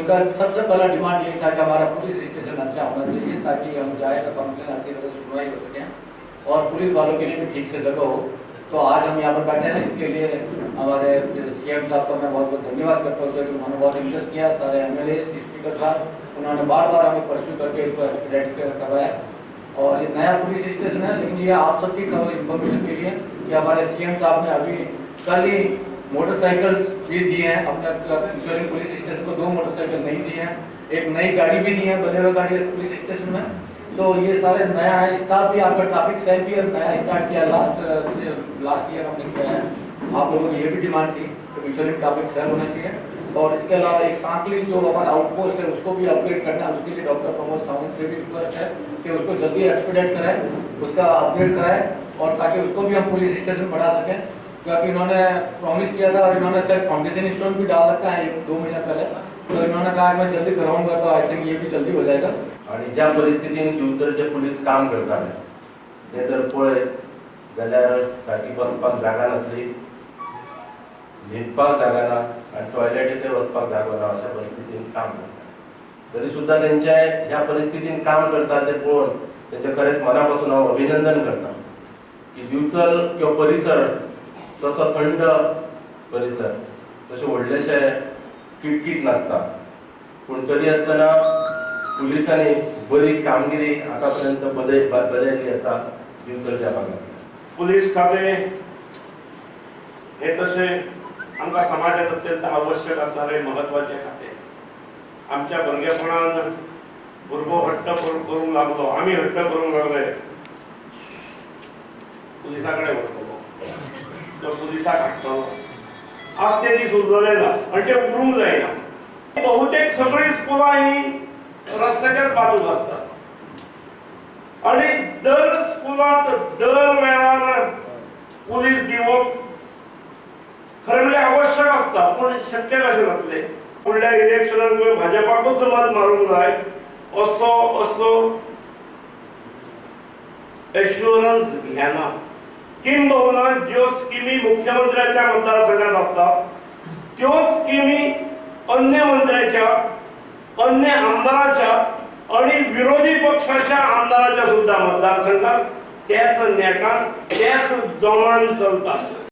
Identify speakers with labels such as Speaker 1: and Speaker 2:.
Speaker 1: उनका सबसे पहला डिमांड ये था कि हमारा पुलिस स्टेशन अच्छा होना चाहिए ताकि हम जाए तो कंप्लेन अच्छी तरह सुनवाई हो सकें और पुलिस वालों के लिए भी ठीक से जगह हो। तो आज हम यहाँ पर बैठे हैं, इसके लिए हमारे सीएम साहब का मैं बहुत बहुत धन्यवाद करता हूँ क्योंकि उन्होंने बहुत इंटरेस्ट किया। सारे एमएलए स्पीकर साहब उन्होंने बार बार हमें परस्यू करके इसको एक्सपीडिएट करवाया और ये नया पुलिस स्टेशन है। लेकिन ये आप सबकी इंफॉर्मेशन के लिए कि हमारे सीएम साहब ने अभी कल ही मोटरसाइकिल्स भी दिए हैं अपने किशोरी पुलिस स्टेशन को। 2 मोटरसाइकिल नहीं दिए हैं, एक नई गाड़ी भी दी है, बोलेरो गाड़ी है पुलिस स्टेशन में। सो ये सारे नया है। स्टाफ भी आपका ट्रैफिक सेल भी नया स्टार्ट किया, लास्ट ईयर हमने किया है। आप लोगों की ये भी डिमांड थी कि किशोरी ट्रैफिक सेल होना चाहिए और इसके अलावा एक सांकली जो हमारा आउटपोस्ट है उसको भी अपग्रेड करना है। उसके लिए डॉक्टर प्रमोद सावंत से भी रिक्वेस्ट है कि उसको जल्दी एक्सपीडिएट कराएं, उसका अपग्रेड कराएं और ताकि उसको भी हम पुलिस स्टेशन बढ़ा सकें क्योंकि इन्होंने प्रॉमिस किया था और इन्होंने सर फाउंडेशन स्टोन भी डाल रखा है 1-2 महीने पहले। तो इन्होंने कहा मैं जल्दी कराऊंगा तो आई थिंक ये भी जल्दी हो जाएगा।
Speaker 2: आणि ज्या परिस्थितीन फ्युचरचे पुलीस काम करतात ते जर पळयत जाल्यार सारकी बसपाक जागा नसली, न्हिदपाक जागा ना आणि टॉयलेटीत वचपाक जागो ना अशा परिस्थितीन काम करतात। तरी सुद्धा त्यांच्या ह्या परिस्थितीन काम करतात ते पळोवन त्यांचे खरेच मनापासून हांव अभिनंदन करता की दिवचल किंवा परिसर तसो थंड परिसर तसे व्हडलेशे किटकिट नासता पूण तरी आसतना पुलिसांनी बरी कामगिरी आतापर्यंत बजयली आसा दिवचलच्या भागात।
Speaker 3: पुलीस खाते हे तसे आमकां समाजात अत्यंत आवश्यक असणारे महत्वाचे खाते। आमच्या भुरगेपणान भुरगो हट्ट करूंक लागलो, आमी हट्ट करूंक लागले, पुलिसा कडेन वतलो, तो पुलिसाक हाडटलो। आज ते दीस उरलेले ना आनी ते उरूंक जायना। बहुतेक सगळीं स्कुलां ही रस्त्याच्याच बाजूक आसतात आणि दर स्कुलांत दर वेळार पुलीस दिवप खरें म्हणजे आवश्यक असता पण शक्य कशें जातलें। फुडल्या इलेक्शनाक भाजपाकूच मत मारूंक जाय असो एश्युरन्स घेना। किंबहुना ज्यो स्किमी मुख्यमंत्र्याच्या मतदारसंघात असतात त्योच स्किमी अन्य मंत्र्याच्या, अन्य आमदाराच्या आणि विरोधी पक्षाच्या आमदाराच्या सुद्धा मतदारसंघात त्याच नेटान त्याच जोमान चलतात।